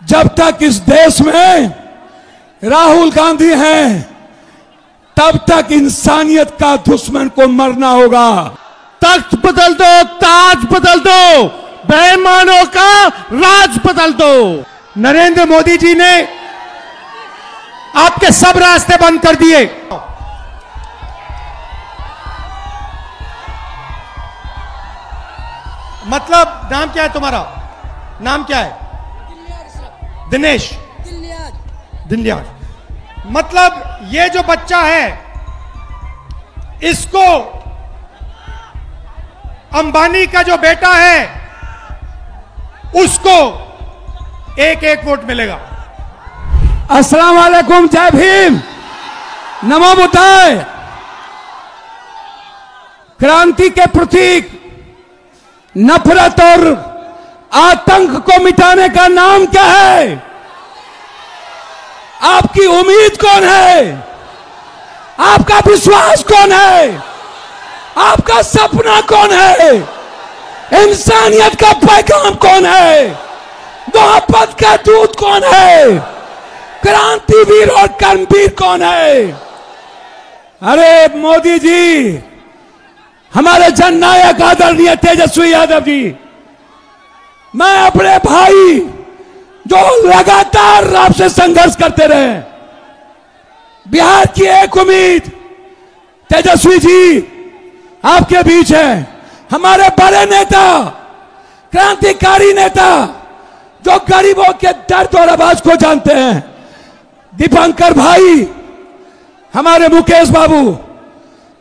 जब तक इस देश में राहुल गांधी हैं तब तक इंसानियत का दुश्मन को मरना होगा। तख्त बदल दो, ताज बदल दो, बेईमानों का राज बदल दो। नरेंद्र मोदी जी ने आपके सब रास्ते बंद कर दिए। मतलब नाम क्या है तुम्हारा? नाम क्या है? दिनेश दिनलियाज। मतलब ये जो बच्चा है इसको अंबानी का जो बेटा है उसको एक एक वोट मिलेगा। अस्सलाम वालेकुम, जय भीम, नमो बुद्धाय। क्रांति के प्रतीक नफरत और आतंक को मिटाने का नाम क्या है? आपकी उम्मीद कौन है? आपका विश्वास कौन है? आपका सपना कौन है? इंसानियत का पैगाम कौन है? मोहब्बत का दूत कौन है? क्रांतिवीर और कर्मवीर कौन है? अरे मोदी जी, हमारे जननायक आदरणीय तेजस्वी यादव जी, मैं अपने भाई जो लगातार आपसे संघर्ष करते रहे, बिहार की एक उम्मीद तेजस्वी जी आपके बीच है। हमारे बड़े नेता, क्रांतिकारी नेता जो गरीबों के दर्द और आवाज को जानते हैं, दीपंकर भाई, हमारे मुकेश बाबू,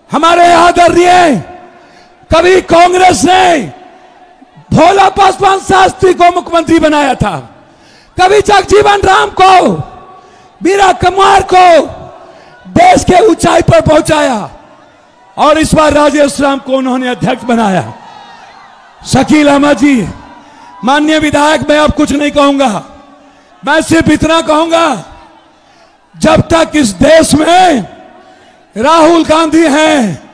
हमारे आदरणीय, कभी कांग्रेस ने भोला पासवान शास्त्री को मुख्यमंत्री बनाया था, कभी जगजीवन राम को, मीरा कुमार को देश के ऊंचाई पर पहुंचाया, और इस बार राजेश राम को उन्होंने अध्यक्ष बनाया। शकील अहमद जी, माननीय विधायक, मैं अब कुछ नहीं कहूंगा, मैं सिर्फ इतना कहूंगा, जब तक इस देश में राहुल गांधी हैं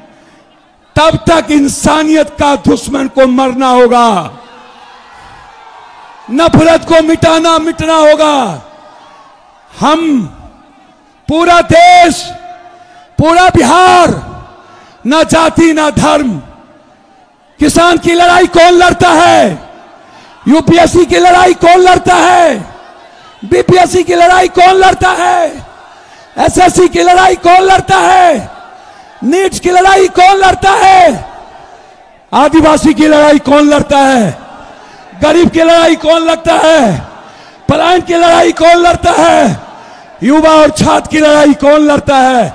तब तक इंसानियत का दुश्मन को मरना होगा, नफरत को मिटना होगा। हम पूरा देश, पूरा बिहार, ना जाति ना धर्म, किसान की लड़ाई कौन लड़ता है? यूपीएससी की लड़ाई कौन लड़ता है? बीपीएससी की लड़ाई कौन लड़ता है? एसएससी की लड़ाई कौन लड़ता है? नीट की लड़ाई कौन लड़ता है? आदिवासी की लड़ाई कौन लड़ता है? गरीब की लड़ाई कौन लड़ता है? पलायन की लड़ाई कौन लड़ता है? युवा और छात्र की लड़ाई कौन लड़ता है?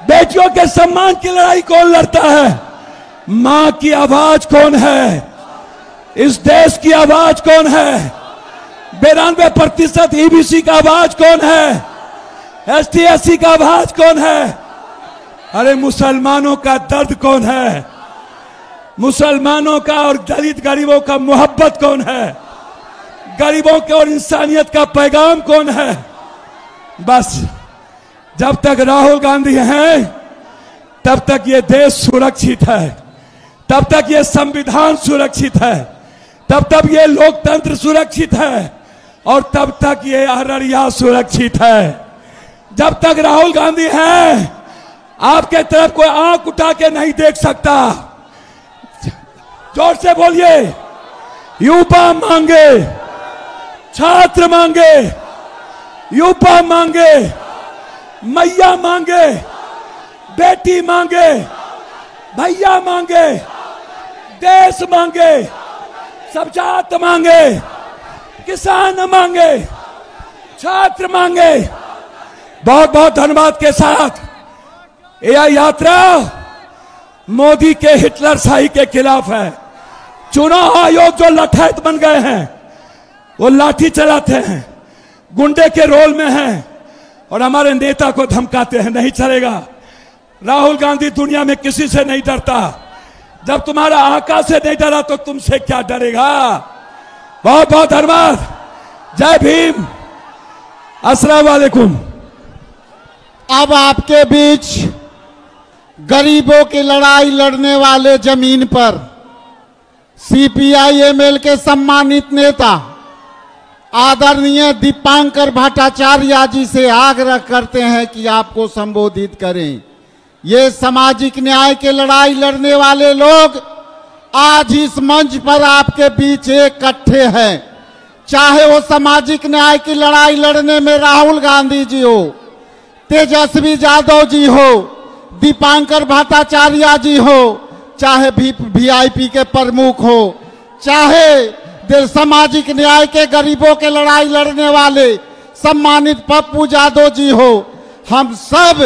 बेटियों के सम्मान की लड़ाई कौन लड़ता है? मां की आवाज कौन है? इस देश की आवाज कौन है? 92% ईबीसी का आवाज कौन है? एसटी एससी का आवाज कौन है? अरे मुसलमानों का दर्द कौन है? मुसलमानों का और दलित गरीबों का मोहब्बत कौन है? गरीबों के और इंसानियत का पैगाम कौन है? बस जब तक राहुल गांधी हैं तब तक ये देश सुरक्षित है, तब तक ये संविधान सुरक्षित है, तब तक ये लोकतंत्र सुरक्षित है, और तब तक ये अररिया सुरक्षित है। जब तक राहुल गांधी हैं आपके तरफ कोई आंख उठा के नहीं देख सकता। जोर से बोलिए, युवा मांगे, छात्र मांगे, युवा मांगे, मैया मांगे, बेटी मांगे, भैया मांगे, देश मांगे, सब जात मांगे, किसान मांगे, छात्र मांगे। बहुत बहुत धन्यवाद के साथ यह यात्रा मोदी के हिटलरशाही के खिलाफ है। चुनाव आयोग जो लठैत बन गए हैं, वो लाठी चलाते हैं, गुंडे के रोल में हैं और हमारे नेता को धमकाते हैं। नहीं चलेगा। राहुल गांधी दुनिया में किसी से नहीं डरता। जब तुम्हारा आका से नहीं डरा तो तुमसे क्या डरेगा। बहुत बहुत धन्यवाद। जय भीम। अस्सलाम वालेकुम। अब आपके बीच गरीबों की लड़ाई लड़ने वाले जमीन पर सीपीआई एमएल के सम्मानित नेता आदरणीय दीपांकर भट्टाचार्य जी से आग्रह करते हैं कि आपको संबोधित करें। ये सामाजिक न्याय की लड़ाई लड़ने वाले लोग आज इस मंच पर आपके बीच इकट्ठे हैं। चाहे वो सामाजिक न्याय की लड़ाई लड़ने में राहुल गांधी जी हो, तेजस्वी यादव जी हो, दीपांकर भट्टाचार्य जी हो, चाहे वीआईपी के प्रमुख हो, चाहे सामाजिक न्याय के गरीबों के लड़ाई लड़ने वाले सम्मानित पप्पू यादव जी हो, हम सब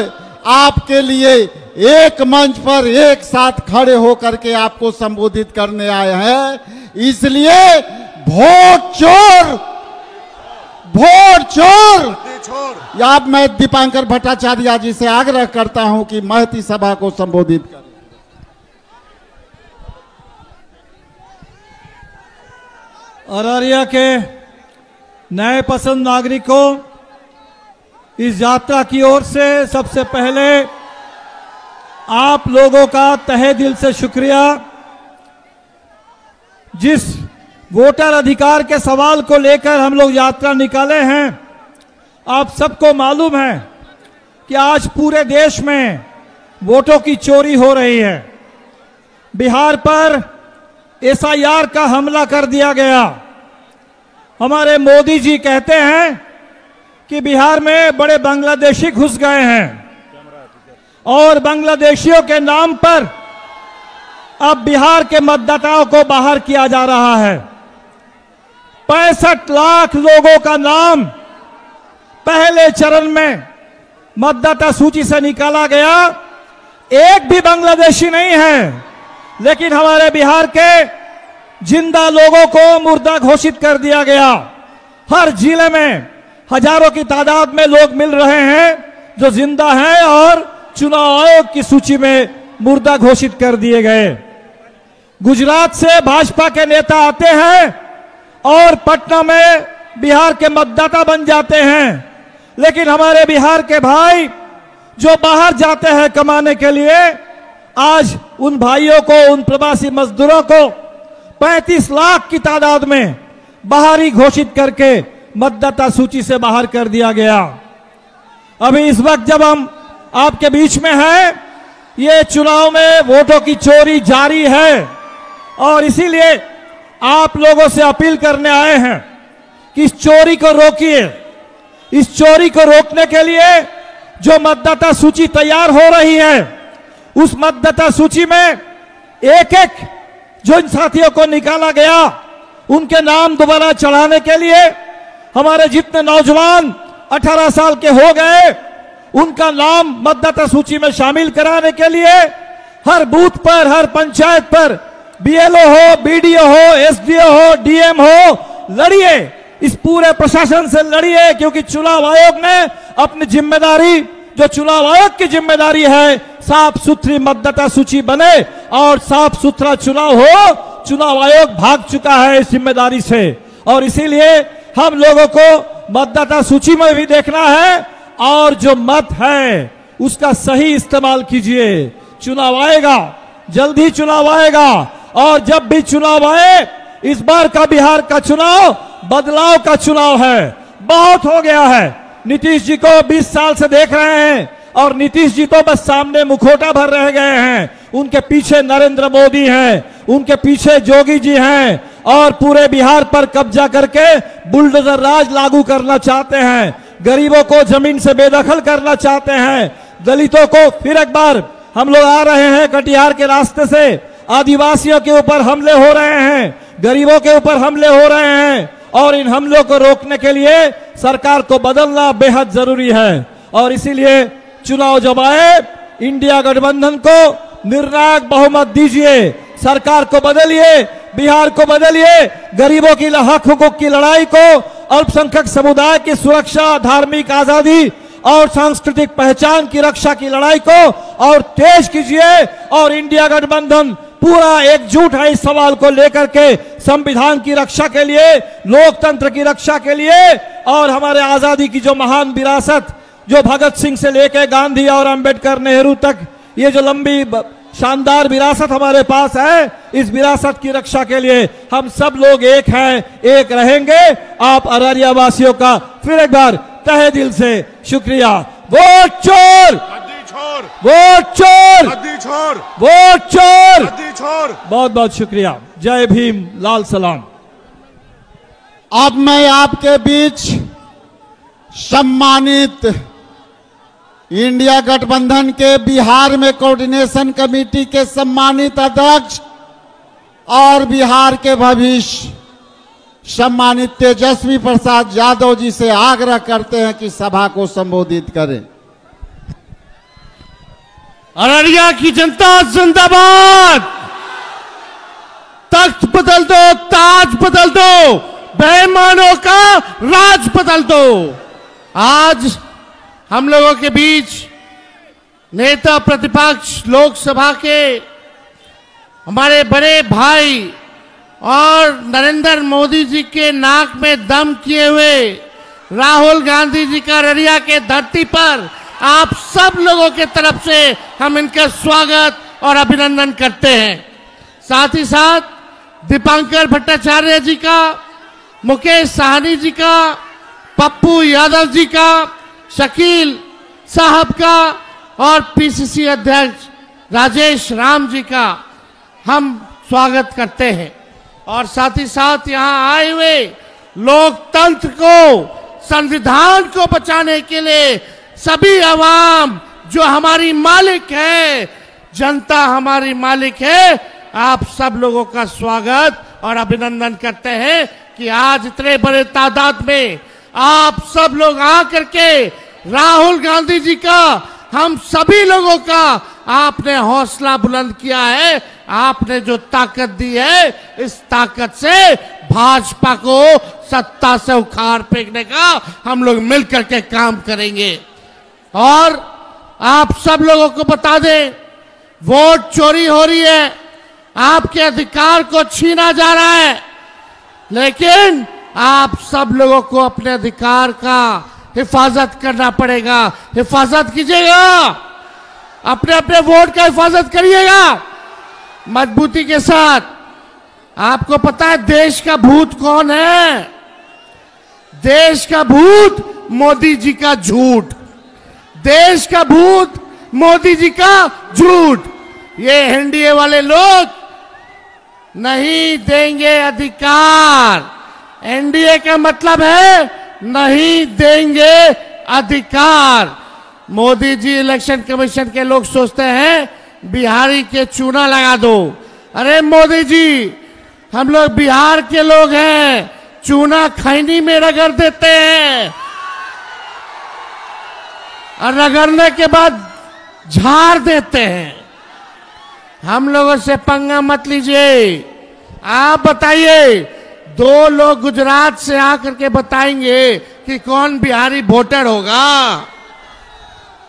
आपके लिए एक मंच पर एक साथ खड़े होकर के आपको संबोधित करने आए हैं। इसलिए वोट चोर, वोट चोर। अब मैं दीपांकर भट्टाचार्य जी से आग्रह करता हूं कि महती सभा को संबोधित करें। अररिया के नए पसंद नागरिकों, इस यात्रा की ओर से सबसे पहले आप लोगों का तहे दिल से शुक्रिया। जिस वोटर अधिकार के सवाल को लेकर हम लोग यात्रा निकाले हैं, आप सबको मालूम है कि आज पूरे देश में वोटों की चोरी हो रही है। बिहार पर एसआईआर का हमला कर दिया गया। हमारे मोदी जी कहते हैं कि बिहार में बड़े बांग्लादेशी घुस गए हैं और बांग्लादेशियों के नाम पर अब बिहार के मतदाताओं को बाहर किया जा रहा है। 65 लाख लोगों का नाम पहले चरण में मतदाता सूची से निकाला गया। एक भी बांग्लादेशी नहीं है, लेकिन हमारे बिहार के जिंदा लोगों को मुर्दा घोषित कर दिया गया। हर जिले में हजारों की तादाद में लोग मिल रहे हैं जो जिंदा हैं और चुनाव आयोग की सूची में मुर्दा घोषित कर दिए गए। गुजरात से भाजपा के नेता आते हैं और पटना में बिहार के मतदाता बन जाते हैं, लेकिन हमारे बिहार के भाई जो बाहर जाते हैं कमाने के लिए, आज उन भाइयों को, उन प्रवासी मजदूरों को 35 लाख की तादाद में बाहरी घोषित करके मतदाता सूची से बाहर कर दिया गया। अभी इस वक्त जब हम आपके बीच में हैं, ये चुनाव में वोटों की चोरी जारी है और इसीलिए आप लोगों से अपील करने आए हैं कि इस चोरी को रोकिए। इस चोरी को रोकने के लिए जो मतदाता सूची तैयार हो रही है, उस मतदाता सूची में एक एक जो इन साथियों को निकाला गया, उनके नाम दोबारा चढ़ाने के लिए हमारे जितने नौजवान 18 साल के हो गए, उनका नाम मतदाता सूची में शामिल कराने के लिए हर बूथ पर, हर पंचायत पर बीएलओ हो, बीडीओ हो, एसडीओ हो, डीएम हो, लड़िए। इस पूरे प्रशासन से लड़िए, क्योंकि चुनाव आयोग ने अपनी जिम्मेदारी, जो चुनाव आयोग की जिम्मेदारी है, साफ सुथरी मतदाता सूची बने और साफ सुथरा चुनाव हो। चुनाव आयोग भाग चुका है इस जिम्मेदारी से और इसीलिए हम लोगों को मतदाता सूची में भी देखना है और जो मत है उसका सही इस्तेमाल कीजिए। चुनाव आएगा, जल्द ही चुनाव आएगा और जब भी चुनाव आए, इस बार का बिहार का चुनाव बदलाव का चुनाव है। बहुत हो गया है। नीतीश जी को 20 साल से देख रहे हैं और नीतीश जी तो बस सामने मुखौटा भर रह गए हैं। उनके पीछे नरेंद्र मोदी हैं, उनके पीछे जोगी जी हैं और पूरे बिहार पर कब्जा करके बुलडोजर राज लागू करना चाहते हैं। गरीबों को जमीन से बेदखल करना चाहते हैं। दलितों को फिर एक बार हम लोग आ रहे हैं कटिहार के रास्ते से, आदिवासियों के ऊपर हमले हो रहे हैं, गरीबों के ऊपर हमले हो रहे हैं और इन हमलों को रोकने के लिए सरकार को बदलना बेहद जरूरी है। और इसीलिए चुनाव जब आए, इंडिया गठबंधन को निर्णायक बहुमत दीजिए, सरकार को बदलिए, बिहार को बदलिए, गरीबों की हक हुकूक की लड़ाई को, अल्पसंख्यक समुदाय की सुरक्षा, धार्मिक आजादी और सांस्कृतिक पहचान की रक्षा की लड़ाई को और तेज कीजिए। और इंडिया गठबंधन पूरा एकजुट है इस सवाल को लेकर के, संविधान की रक्षा के लिए, लोकतंत्र की रक्षा के लिए और हमारे आजादी की जो महान विरासत, जो भगत सिंह से लेकर गांधी और अंबेडकर, नेहरू तक ये जो लंबी शानदार विरासत हमारे पास है। इस विरासत की रक्षा के लिए हम सब लोग एक हैं, एक रहेंगे। आप अररिया वासियों का फिर एक बार तहे दिल से शुक्रिया। वोट चोर, वोट चोर, वोट चोर। बहुत बहुत शुक्रिया। जय भीम, लाल सलाम। अब मैं आपके बीच सम्मानित इंडिया गठबंधन के बिहार में कोऑर्डिनेशन कमेटी के सम्मानित अध्यक्ष और बिहार के भविष्य सम्मानित तेजस्वी प्रसाद यादव जी से आग्रह करते हैं कि सभा को संबोधित करें। अररिया की जनता जिंदाबाद। तख्त बदल दो, ताज बदल दो, बेईमानों का राज बदल दो। आज हम लोगों के बीच नेता प्रतिपक्ष लोकसभा के हमारे बड़े भाई और नरेंद्र मोदी जी के नाक में दम किए हुए राहुल गांधी जी का अररिया के धरती पर आप सब लोगों के तरफ से हम इनका स्वागत और अभिनंदन करते हैं। साथ ही साथ दीपांकर भट्टाचार्य जी का, मुकेश साहनी जी का, पप्पू यादव जी का, शकील साहब का और पीसीसी अध्यक्ष राजेश राम जी का हम स्वागत करते हैं। और साथ ही साथ यहाँ आए हुए लोकतंत्र को, संविधान को बचाने के लिए सभी अवाम जो हमारी मालिक है, जनता हमारी मालिक है, आप सब लोगों का स्वागत और अभिनंदन करते हैं कि आज इतने बड़े तादाद में आप सब लोग आकर के राहुल गांधी जी का, हम सभी लोगों का आपने हौसला बुलंद किया है। आपने जो ताकत दी है, इस ताकत से भाजपा को सत्ता से उखाड़ फेंकने का हम लोग मिलकर के काम करेंगे। और आप सब लोगों को बता दें, वोट चोरी हो रही है, आपके अधिकार को छीना जा रहा है, लेकिन आप सब लोगों को अपने अधिकार का हिफाजत करना पड़ेगा। हिफाजत कीजिएगा, अपने अपने वोट का हिफाजत करिएगा मजबूती के साथ। आपको पता है देश का भूत कौन है? देश का भूत मोदी जी का झूठ। देश का भूत मोदी जी का झूठ। ये एनडीए वाले लोग नहीं देंगे अधिकार। एनडीए का मतलब है नहीं देंगे अधिकार। मोदी जी इलेक्शन कमीशन के लोग सोचते हैं बिहारी के चूना लगा दो। अरे मोदी जी, हम लोग बिहार के लोग हैं, चूना खैनी में रगड़ देते हैं और रगड़ने के बाद झाड़ देते हैं। हम लोगों से पंगा मत लीजिए। आप बताइए, दो लोग गुजरात से आकर के बताएंगे कि कौन बिहारी वोटर होगा।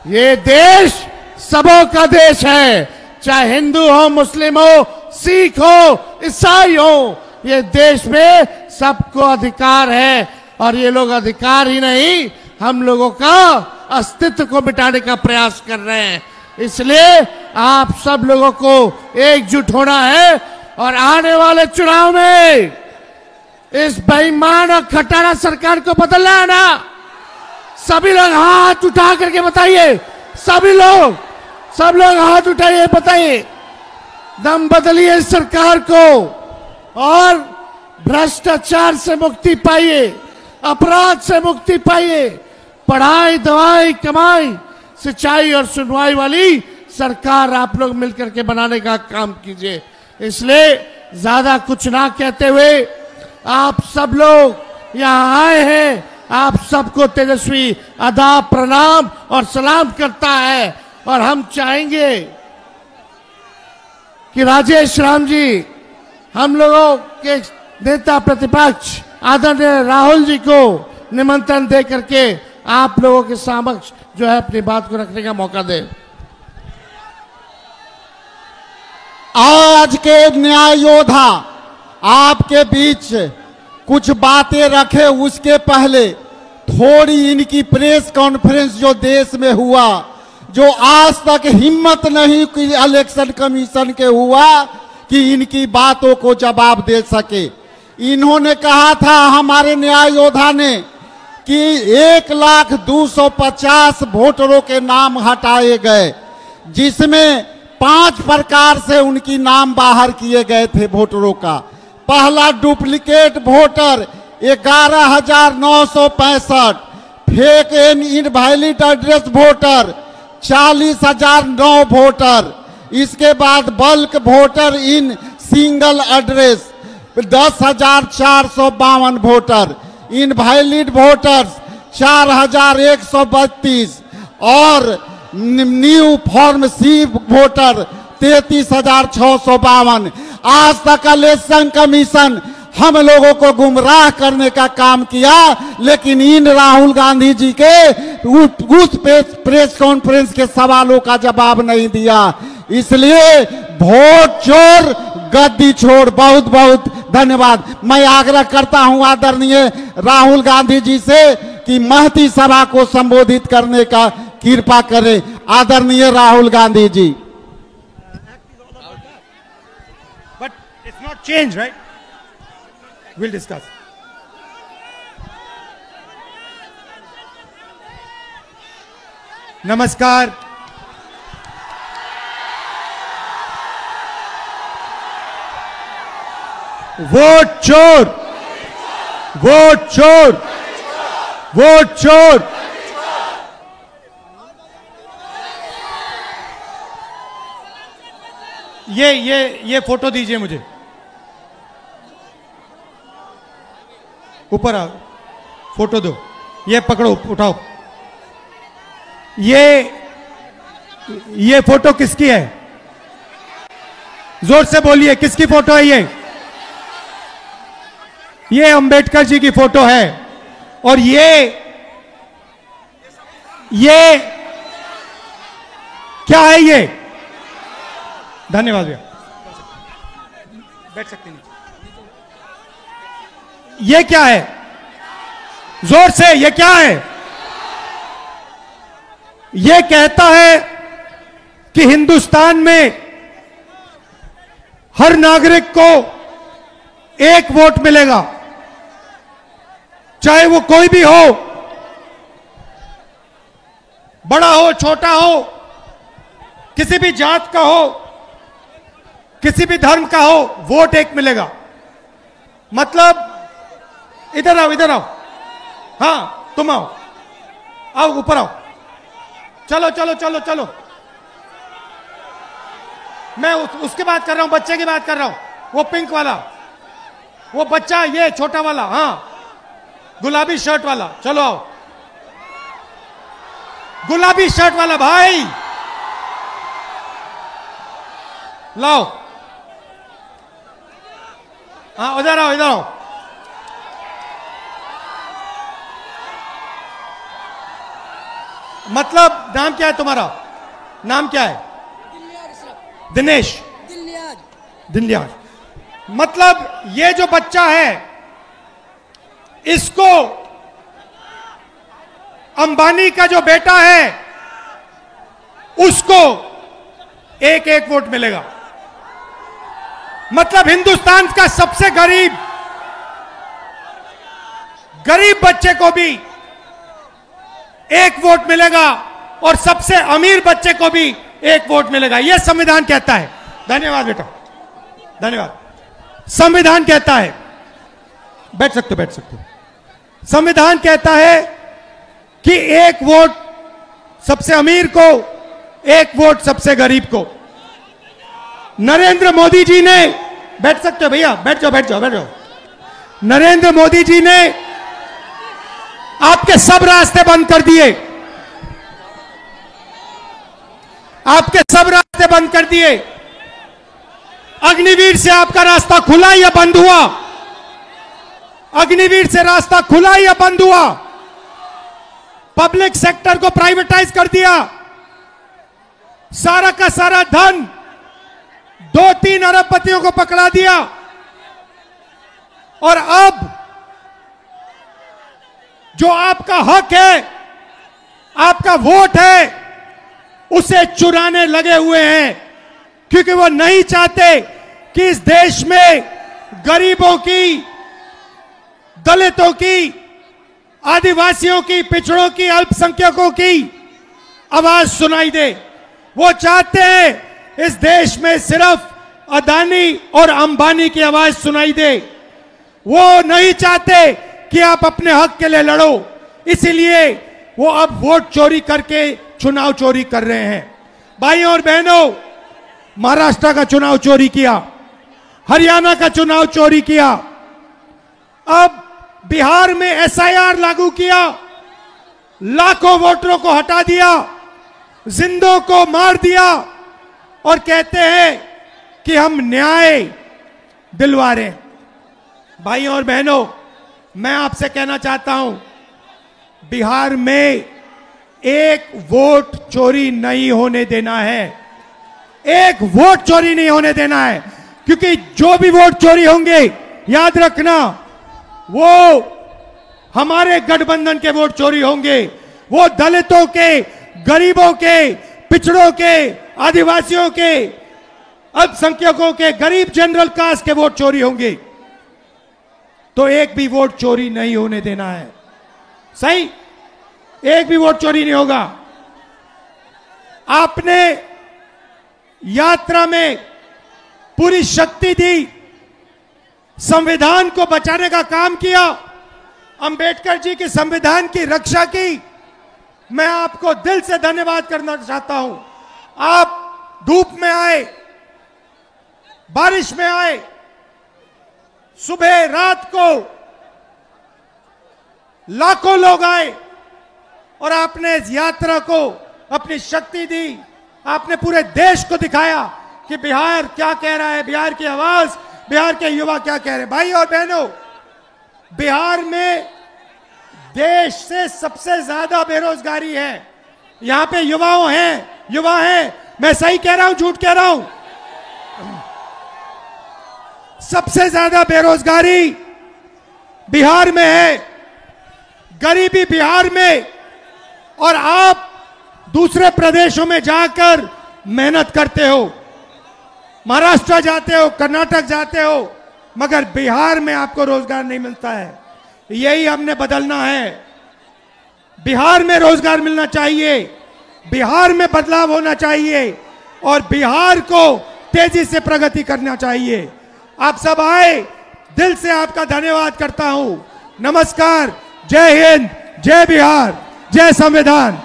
ये देश सबों का देश है, चाहे हिंदू हो, मुस्लिम हो, सिख हो, ईसाई हो। ये देश में सबको अधिकार है और ये लोग अधिकार ही नहीं, हम लोगों का अस्तित्व को मिटाने का प्रयास कर रहे हैं। इसलिए आप सब लोगों को एकजुट होना है और आने वाले चुनाव में इस बेईमान और खटारा सरकार को बदलना है ना। सभी लोग हाथ उठा करके बताइए, सभी लोग, सब लोग हाथ उठाइए, बताइए, दम बदलिए इस सरकार को और भ्रष्टाचार से मुक्ति पाइए, अपराध से मुक्ति पाइए। पढ़ाई, दवाई, कमाई, सिंचाई और सुनवाई वाली सरकार आप लोग मिलकर के बनाने का काम कीजिए। इसलिए ज्यादा कुछ ना कहते हुए आप सब लोग यहाँ आए हैं, आप सबको तेजस्वी आदाब, प्रणाम और सलाम करता है। और हम चाहेंगे कि राजेश राम जी, हम लोगों के नेता प्रतिपक्ष आदरणीय राहुल जी को निमंत्रण दे करके आप लोगों के समक्ष जो है अपनी बात को रखने का मौका दें। आज के न्याय योद्धा आपके बीच कुछ बातें रखे, उसके पहले थोड़ी इनकी प्रेस कॉन्फ्रेंस जो देश में हुआ, जो आज तक हिम्मत नहीं की इलेक्शन कमीशन के हुआ कि इनकी बातों को जवाब दे सके। इन्होंने कहा था हमारे न्याय योद्धा ने कि 1,250,000 वोटरों के नाम हटाए गए, जिसमें 5 प्रकार से उनकी नाम बाहर किए गए थे वोटरों का। पहला duplicate voter 11,965, fake and invalid address voter 40,009 voter, इसके बाद bulk voter in single address 10,452 voter, invalid voters 4,132 और न्यू फॉर्म सी वोटर 33,652। आज तक इलेक्शन कमीशन हम लोगों को गुमराह करने का काम किया, लेकिन इन राहुल गांधी जी के उस प्रेस कॉन्फ्रेंस के सवालों का जवाब नहीं दिया। इसलिए वोट चोर गद्दी छोड़। बहुत बहुत धन्यवाद। मैं आग्रह करता हूं आदरणीय राहुल गांधी जी से कि महती सभा को संबोधित करने का कृपा करें। आदरणीय Rahul Gandhi ji. But it's not change, right? Will discuss. नमस्कार। वोट चोर, वोट चोर, वोट चोर। ये फोटो दीजिए मुझे। ऊपर आओ, फोटो दो। ये पकड़ो, उठाओ। ये फोटो किसकी है? जोर से बोलिए, किसकी फोटो है ये? ये अंबेडकर जी की फोटो है। और ये क्या है ये? धन्यवाद भैया, बैठ सकते नहीं। ये क्या है? जोर से, ये क्या है? ये कहता है कि हिंदुस्तान में हर नागरिक को एक वोट मिलेगा, चाहे वो कोई भी हो, बड़ा हो छोटा हो, किसी भी जात का हो, किसी भी धर्म का हो, वोट एक मिलेगा। मतलब इधर आओ, इधर आओ। हाँ, तुम आओ, आओ ऊपर आओ। चलो चलो चलो चलो। मैं उसकी बात कर रहा हूं, बच्चे की बात कर रहा हूं। वो पिंक वाला, वो बच्चा, ये छोटा वाला, हाँ गुलाबी शर्ट वाला। चलो आओ, गुलाबी शर्ट वाला भाई लाओ। हाँ इधर आओ, इधर आओ। मतलब नाम क्या है तुम्हारा? नाम क्या है? दिनेश। दिनलियाज। मतलब ये जो बच्चा है, इसको अंबानी का जो बेटा है उसको एक एक वोट मिलेगा। मतलब हिंदुस्तान का सबसे गरीब बच्चे को भी एक वोट मिलेगा और सबसे अमीर बच्चे को भी एक वोट मिलेगा। यह संविधान कहता है। धन्यवाद बेटा, धन्यवाद। संविधान कहता है, बैठ सकते हो, बैठ सकते हो। संविधान कहता है कि एक वोट सबसे अमीर को, एक वोट सबसे गरीब को। नरेंद्र मोदी जी ने, बैठ सकते हो भैया, बैठ जाओ, बैठ जाओ, बैठ जाओ। नरेंद्र मोदी जी ने आपके सब रास्ते बंद कर दिए, आपके सब रास्ते बंद कर दिए। अग्निवीर से आपका रास्ता खुला या बंद हुआ? अग्निवीर से रास्ता खुला या बंद हुआ? पब्लिक सेक्टर को प्राइवेटाइज कर दिया, सारा का सारा धन 2-3 अरबपतियों को पकड़ा दिया। और अब जो आपका हक है, आपका वोट है, उसे चुराने लगे हुए हैं, क्योंकि वो नहीं चाहते कि इस देश में गरीबों की, दलितों की, आदिवासियों की, पिछड़ों की, अल्पसंख्यकों की आवाज सुनाई दे। वो चाहते हैं इस देश में सिर्फ अदानी और अंबानी की आवाज सुनाई दे। वो नहीं चाहते कि आप अपने हक के लिए लड़ो, इसीलिए वो अब वोट चोरी करके चुनाव चोरी कर रहे हैं। भाइयों और बहनों, महाराष्ट्र का चुनाव चोरी किया, हरियाणा का चुनाव चोरी किया, अब बिहार में एसआईआर लागू किया, लाखों वोटरों को हटा दिया, जिंदों को मार दिया और कहते हैं कि हम न्याय दिलवा रहे हैं। भाइयों और बहनों, मैं आपसे कहना चाहता हूं, बिहार में एक वोट चोरी नहीं होने देना है, एक वोट चोरी नहीं होने देना है, क्योंकि जो भी वोट चोरी होंगे, याद रखना, वो हमारे गठबंधन के वोट चोरी होंगे, वो दलितों के, गरीबों के, पिछड़ों के, आदिवासियों के, अल्पसंख्यकों के, गरीब जनरल कास्ट के वोट चोरी होंगे। तो एक भी वोट चोरी नहीं होने देना है। सही, एक भी वोट चोरी नहीं होगा। आपने यात्रा में पूरी शक्ति दी, संविधान को बचाने का काम किया, अंबेडकर जी के संविधान की रक्षा की। मैं आपको दिल से धन्यवाद करना चाहता हूं। आप धूप में आए, बारिश में आए, सुबह रात को लाखों लोग आए और आपने इस यात्रा को अपनी शक्ति दी। आपने पूरे देश को दिखाया कि बिहार क्या कह रहा है, बिहार की आवाज, बिहार के युवा क्या कह रहे हैं। भाई और बहनों, बिहार में देश से सबसे ज्यादा बेरोजगारी है। यहां पे युवा हैं। मैं सही कह रहा हूं, झूठ कह रहा हूं? सबसे ज्यादा बेरोजगारी बिहार में है, गरीबी बिहार में, और आप दूसरे प्रदेशों में जाकर मेहनत करते हो, महाराष्ट्र जाते हो, कर्नाटक जाते हो, मगर बिहार में आपको रोजगार नहीं मिलता है। यही हमने बदलना है। बिहार में रोजगार मिलना चाहिए, बिहार में बदलाव होना चाहिए और बिहार को तेजी से प्रगति करना चाहिए। आप सब आए, दिल से आपका धन्यवाद करता हूं। नमस्कार, जय हिंद, जय बिहार, जय संविधान।